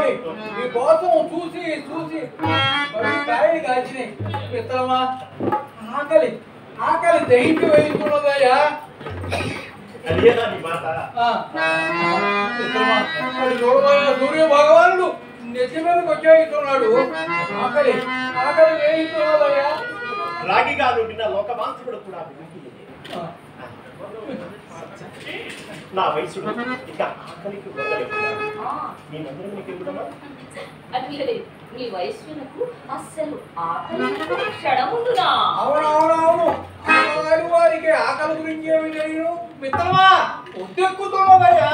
బాబోయ్ ఈ కోసం చూసి చూసి కాయలు కాల్చినాయి. మిత్రమా ఆకలి ఆకలి దహించి వేస్తున్నదయ్యా. సూర్య భగవానుడు నెత్తి మీదకి వచ్చేస్తున్నాడు. ఆకలి ఆకలి వేయిస్తున్నదయ్యా. రాగిగా నుండిన లోకమాంసుడు కూడా నా వయసుడు ఇక ఆకలికి మీ వయస్సులకు అస్సలు ఆకలి క్షణముందునా? అవునవునవును వారికి ఆకలి గురించి ఏమి తెలియదు. మిత్రమా ఉద్దెక్కుతున్నదయ్యా.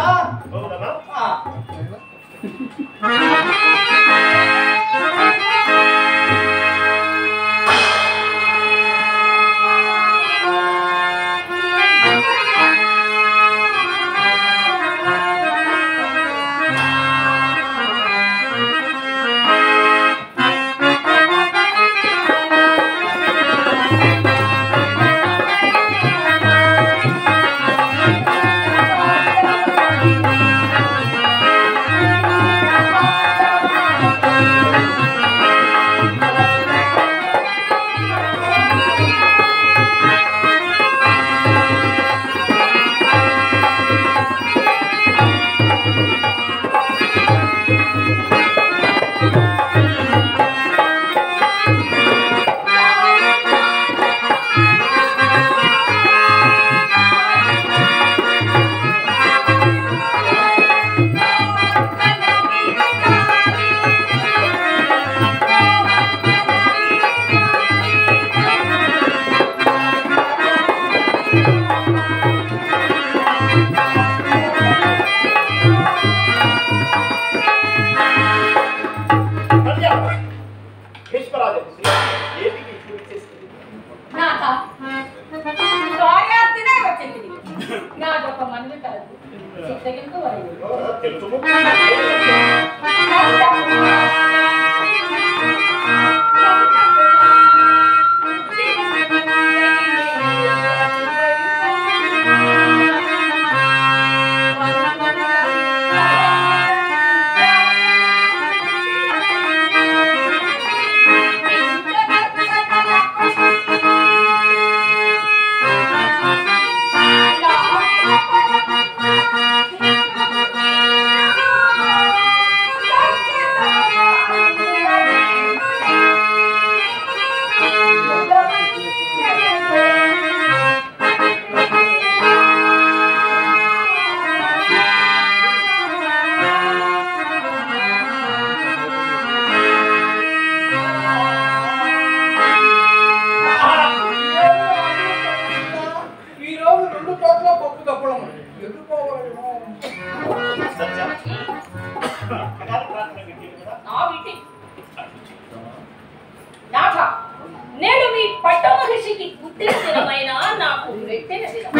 నేడు మీ పట్ట మహిషికి పుట్టిన దినమైన నాకు పెట్టిన దినం.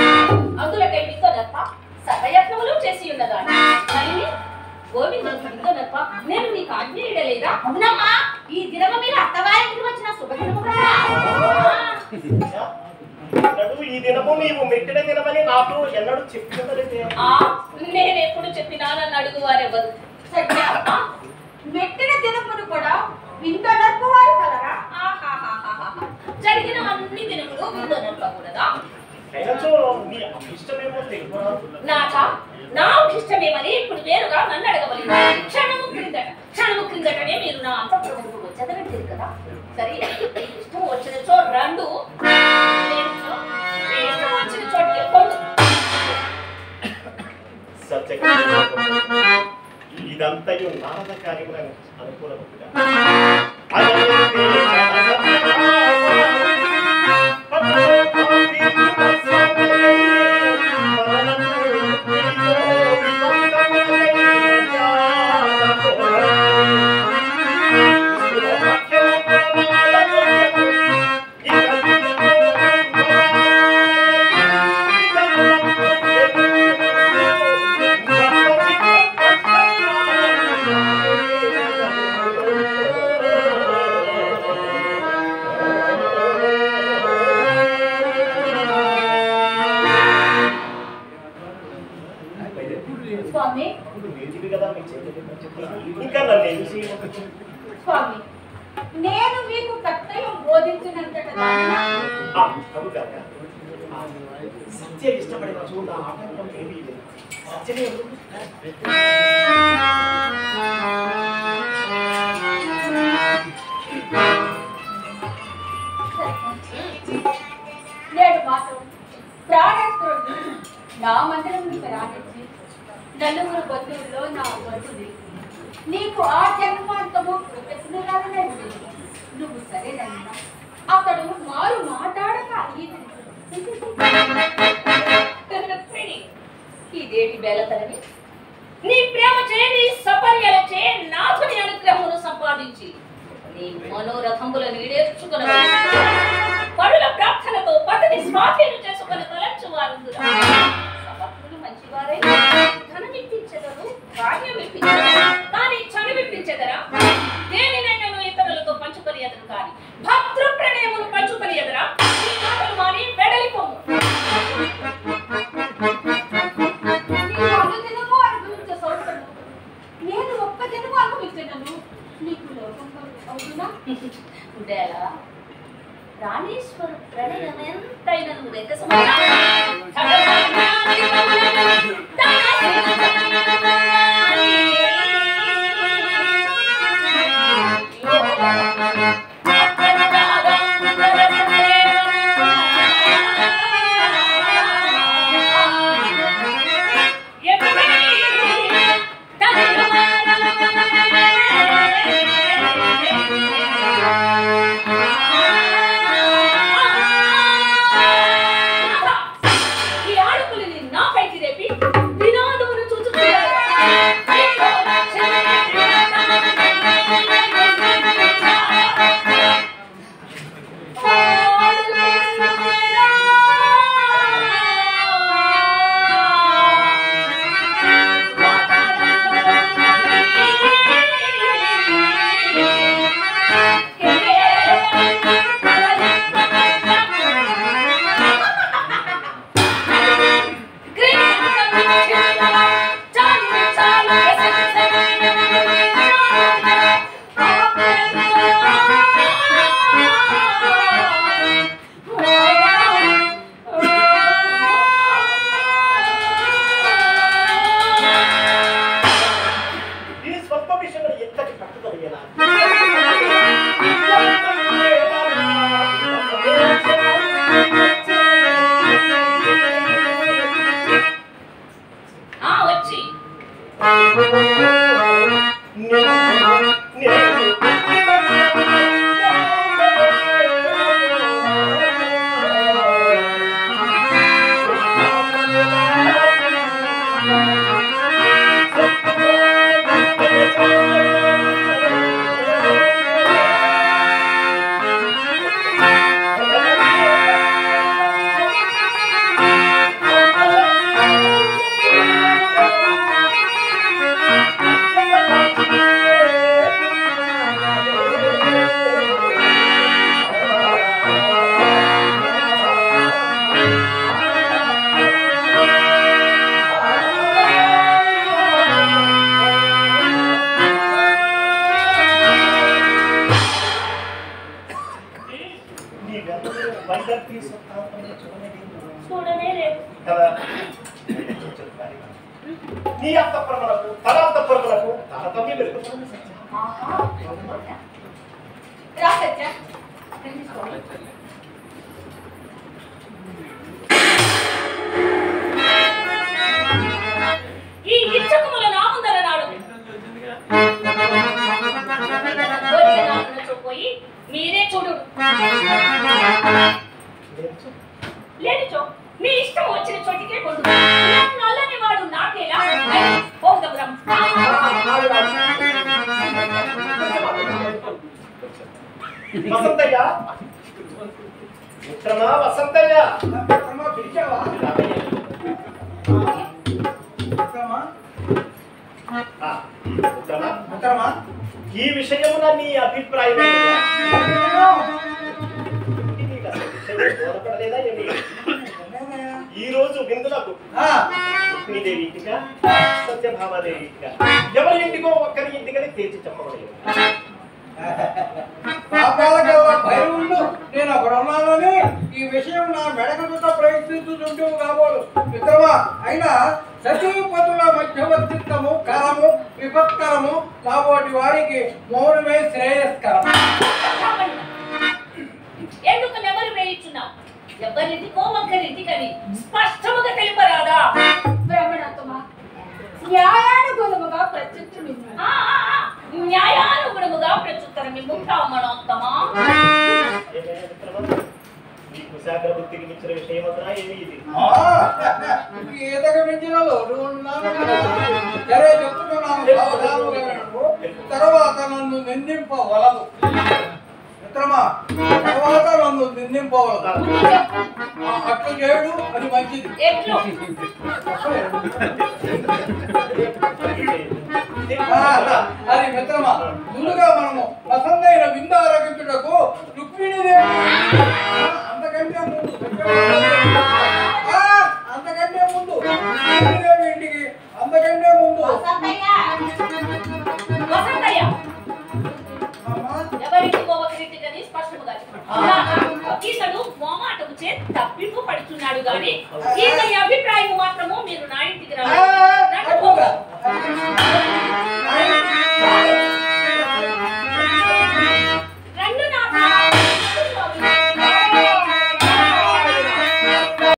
అందులకై మింగనప్ప సర్వయత్నములు చేసి ఉన్నదాన్ని మరి గోవిందుడు మింగనప్ప నేను మీకు ఆజ్ఞ ఇడలేదా? అవునమ్మా, ఈ దినము మీరు అత్తవారికి వచ్చిన శుభదినము కదా. ఈ దినము నీవు మెట్టిన దినమని నాకు ఎన్నడూ చెప్పినదే. నేను ఎప్పుడు చెప్పినా నన్ను అడుగు వారెవరు? మెట్టిన దినమును కూడా విందనర్పు వారు కలరా? జరిగిన అన్ని దినములు విందనర్పకూడదా? నా ఇష్టమేమని ఇప్పుడు వేరుగా నన్ను అడగవలేదు. క్షణము క్రిందటనే మీరు నా అంతఃపురముకు వచ్చేదనంటారు కదా. సరే, ఇష్టం వచ్చిన చోటు రెండు, ఇష్టం వచ్చిన చోటుకి పొందు. ఇదంతయు నారద కార్యములను అనుకూలముగా స్వామి వేదిక కదా మీకు చేయలేదు ఇంకా నన్ను ఏం చేయలేదు స్వామి నేను మీకు కర్తవ్యం బోధించినంతట సత్య ఇష్టపడిన చూడ ఆటంకం ఏమీ లేదు సత్యమే నేడు మాత్రం ప్రాణేశ్వరుడు నా మందిరం రానిచ్చి నలుగురు బంధువుల్లో నా బంధువుని నీకు ఆ జన్మాంతము కృతజ్ఞతలనే నువ్వు సరేనన్నా అతడు మారు మాట్లాడక ఇదేటి బేలతలని నీ ప్రేమ చే నీ సపర్యల చే నాథుని అనుగ్రహమును సంపాదించి నీ మనోరథములను ఈడేర్చుకున్న పరుల ప్రార్థనతో పతిని స్వాధీనం చేసుకుని తలంచు వారు సమర్థులు మంచివారై ధనమిప్పించెదరు భాగ్యమిప్పించెదరు కానీ చనువిప్పించెదరా దేనినైనా ఇతరులతో పంచుకొని ఎదరు కానీ భద్ర ప్రణయమును పంచుకొని ఎదరా ఈ మాటలు మాని వెడలిపోము అనుదినము అనుభవించే సోదరుడు నేను ఒక్క దినము అనుభవించినను నీకు లోకం అవుతున్నా ఉండేలా రాణేశ్వరు ప్రణయం ఎంతైన నువ్వు దగ్గర నీ అంతఃపురములకు తన అంతఃపురములకు తారతమ్యం వెలుగుతుంది రా సత్య ఈ ఇచ్చకముల నాముందర నాడు పోయి మీరే చూడు లేనిచో మీ ఇష్టం వచ్చిన చోటికే కొడు నల్లని వాడు నాకేలా పోదపురం వసంతయ్య మిత్రమా వసంతయ్య పిలిచావా మిత్రమా ఈ విషయమున నీ అభిప్రాయం ఈ రోజు విందులకు రుక్మిణీదేవి ఇంటికా సత్యభామాదేవి ఇంటికా ఎవరి ఇంటికో ఒక్కరి ఇంటికని తేల్చి చెప్పబడలేదు. పాపాలకల్లా భైరవుళ్ళు నేను అక్కడ ఉన్నానని ఈ విషయం నా మెడకతో ప్రయత్నిస్తుంటూ కాబోలు మిత్రమా. అయినా సతీపతుల మధ్యవర్తిత్వము కరము విపత్కరము కాబట్టి వారికి మౌనమే శ్రేయస్కరం. ఎందుకు నెమరు వేయించున్నావు? ఎవరింటికో ఒక్కరింటికని స్పష్టముగా తెలుపరాదా? బ్రహ్మణోత్తమ న్యాయానుగుణముగా ప్రత్యుత్తరం న్యాయానుగుణముగా ప్రత్యుత్తరం బ్రాహ్మణోత్తమా. నీకు శాఖ బుద్ధికి మించిన విషయం వద్దా ఏమి ఇది? ఈతకు మించిన లోటు ఉన్నాను. సరే చెప్తున్నాను సావధానముగా వినండి. తర్వాత నన్ను నిందింపవలదు మిత్రమా, తర్వాత నన్ను నిందింపవలదు. అట్లు చేయడు అది మంచిది. ఎట్లు? అది మిత్రమా, ముందుగా మనము వసంతైన విందు ఆరగించుటకు రుక్మిణీదేవి అంతకంటే ముందు రుక్మిణీదేవి ఇంటికి అంతకంటే ముందు వసంతయ్య ఎవరింటికో ఒకరింటికని స్పష్టముగా ఇతడు మోమాటము చే తప్పింపు పడుతున్నాడు గాని ఈతని అభిప్రాయం మాత్రము మీరు నా ఇంటికి రావాలి.